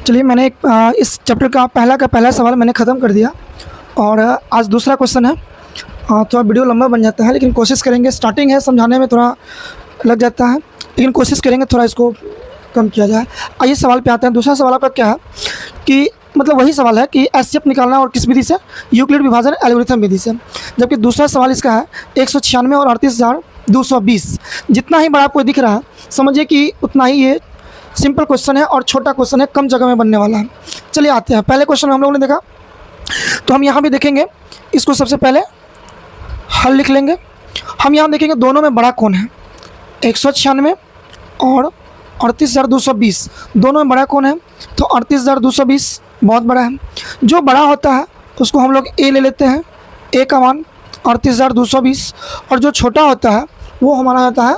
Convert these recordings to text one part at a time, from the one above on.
चलिए, मैंने इस चैप्टर का पहला सवाल मैंने ख़त्म कर दिया और आज दूसरा क्वेश्चन है। थोड़ा वीडियो लंबा बन जाता है, लेकिन कोशिश करेंगे। स्टार्टिंग है, समझाने में थोड़ा लग जाता है, लेकिन कोशिश करेंगे थोड़ा इसको कम किया जाए। आइए सवाल पे आते हैं। दूसरा सवाल आपका क्या है कि मतलब वही सवाल है कि एचसीएफ निकालना और किस विधि से? यूक्लिड विभाजन एल्गोरिथम विधि से। जबकि दूसरा सवाल इसका है 196 और 38,220। जितना ही बड़ा आपको दिख रहा है, समझिए कि उतना ही ये सिंपल क्वेश्चन है और छोटा क्वेश्चन है, कम जगह में बनने वाला है। चलिए आते हैं। पहले क्वेश्चन में हम लोगों ने देखा, तो हम यहाँ भी देखेंगे। इसको सबसे पहले हल लिख लेंगे। हम यहाँ देखेंगे दोनों में बड़ा कौन है, 196 और 38,220। दोनों में बड़ा कौन है? तो 38,220 बहुत बड़ा है। जो बड़ा होता है उसको हम लोग ए ले लेते हैं, ए का मान 38,220, और जो छोटा होता है वो हमारा होता है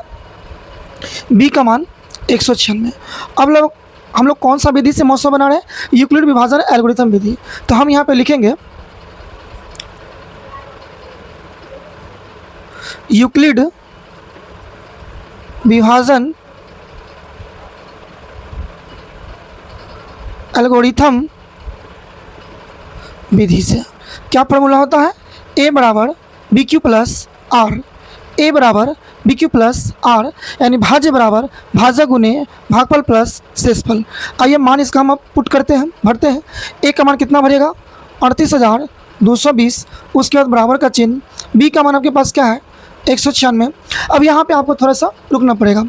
बी का मान 196। अब हम लोग कौन सा विधि से महोत्सव बना रहे हैं? यूक्लिड विभाजन एल्गोरिथम विधि। तो हम यहाँ पे लिखेंगे यूक्लिड विभाजन एल्गोरिथम विधि से। क्या फॉर्मूला होता है? ए बराबर बी क्यू प्लस आर। ए बराबर बी क्यू प्लस आर, यानी भाज्य बराबर भाजक गुने भागफल प्लस शेषफल। आइए मान इसका हम अब पुट करते हैं, भरते हैं। ए का मान कितना भरेगा? 38,220। उसके बाद बराबर का चिन्ह। बी का मान आपके पास क्या है? 196। अब यहाँ पे आपको थोड़ा सा रुकना पड़ेगा।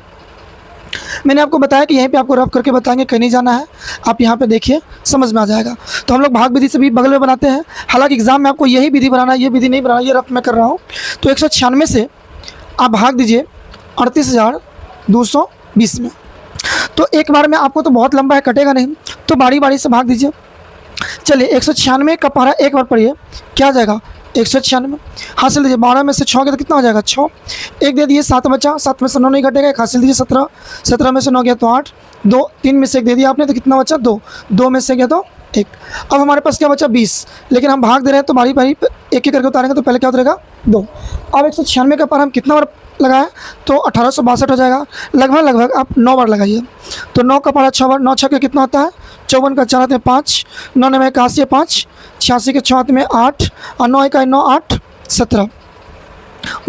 मैंने आपको बताया कि यहीं पे आपको रफ करके बताएंगे, कहीं नहीं जाना है। आप यहाँ पे देखिए, समझ में आ जाएगा। तो हम लोग भाग विधि से भी बगल में बनाते हैं। हालांकि एग्जाम में आपको यही विधि बनाना है, ये विधि नहीं बनाना, ये रफ मैं कर रहा हूँ। तो 196 से आप भाग दीजिए 38,220 में। तो एक बार में आपको तो बहुत लंबा है, कटेगा नहीं, तो बारी बारी से भाग दीजिए। चलिए 196 का पहरा एक बार पढ़िए, क्या आ जाएगा? 196 हासिल दीजिए। 12 में से 6 गया तो कितना हो जाएगा? 6। एक दे दिए, 7 बचा, 7 में से 9 नहीं घटेगा, एक हासिल दीजिए। 17, 17 में से 9 गया तो 8, 2, 3 में से 1 दे दिया आपने, तो कितना बचा? 2, 2 में से गया तो 1। अब हमारे पास क्या बचा? 20। लेकिन हम भाग दे रहे हैं तो बारी बारी एक एक करके उतारेंगे, तो पहले क्या उतरेगा? 2। अब 196 का पर हम कितना बार लगाएं? तो 1862 हो जाएगा। लगभग आप 9 बार लगाइए। तो 9 का पारा 6 बार, 9 6 कितना होता है? 54 का 4 में 5, 9 9 81 5, 86 के 6 में 8, और 9 1 9 8 17।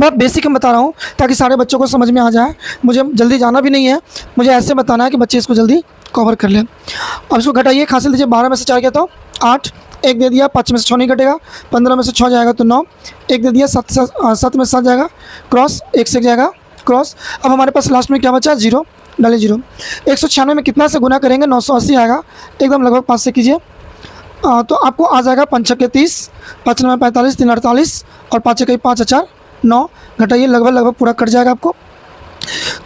बहुत बेसिक मैं बता रहा हूँ ताकि सारे बच्चों को समझ में आ जाए। मुझे जल्दी जाना भी नहीं है, मुझे ऐसे बताना है कि बच्चे इसको जल्दी कवर कर लें। अब इसको घटाइए, हासिल दीजिए। 12 में से 4 गया तो 8, एक दे दिया, 5 में से 6 नहीं घटेगा, 15 में से 6 जाएगा तो 9, एक दे दिया, 7 में 7 जाएगा क्रॉस, 1 से जाएगा क्रॉस। अब हमारे पास लास्ट में क्या बचा? 0, डालिए 0। 196 में कितना से गुना करेंगे? 980 आएगा, एकदम लगभग 5 से कीजिए। तो आपको आ जाएगा 5 छक्के 30, 5 9 45, 3 48, और 5 1 5 4 9। घटाइए, लगभग पूरा कट जाएगा आपको।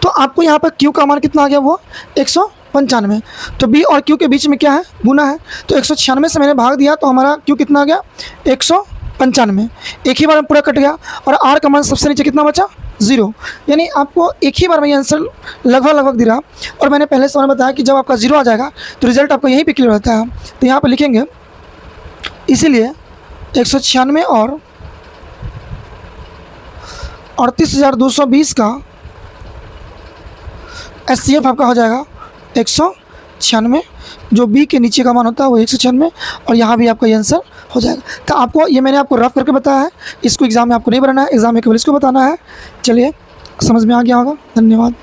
तो आपको यहाँ पर क्यू का मान कितना आ गया? वो 195। तो बी और क्यू के बीच में क्या है? गुना है। तो 196 से मैंने भाग दिया, तो हमारा क्यू कितना आ गया? 195। एक ही बार में पूरा कट गया। और आर का मान सबसे नीचे कितना बचा? 0। यानी आपको एक ही बार में ये आंसर लगभग दे रहा। और मैंने पहले सवाल में बताया कि जब आपका 0 आ जाएगा तो रिजल्ट आपको यहीं पे क्लियर रहता है। तो यहाँ पर लिखेंगे, इसीलिए 196 और 38,220 का एचसीएफ आपका हो जाएगा 196। जो बी के नीचे का मान होता है वो 196, और यहाँ भी आपका ये आंसर हो जाएगा। तो आपको ये मैंने आपको रफ करके बताया है, इसको एग्ज़ाम में आपको नहीं बनाना है, एग्ज़ाम में केवल इसको बताना है। चलिए, समझ में आ गया होगा। धन्यवाद।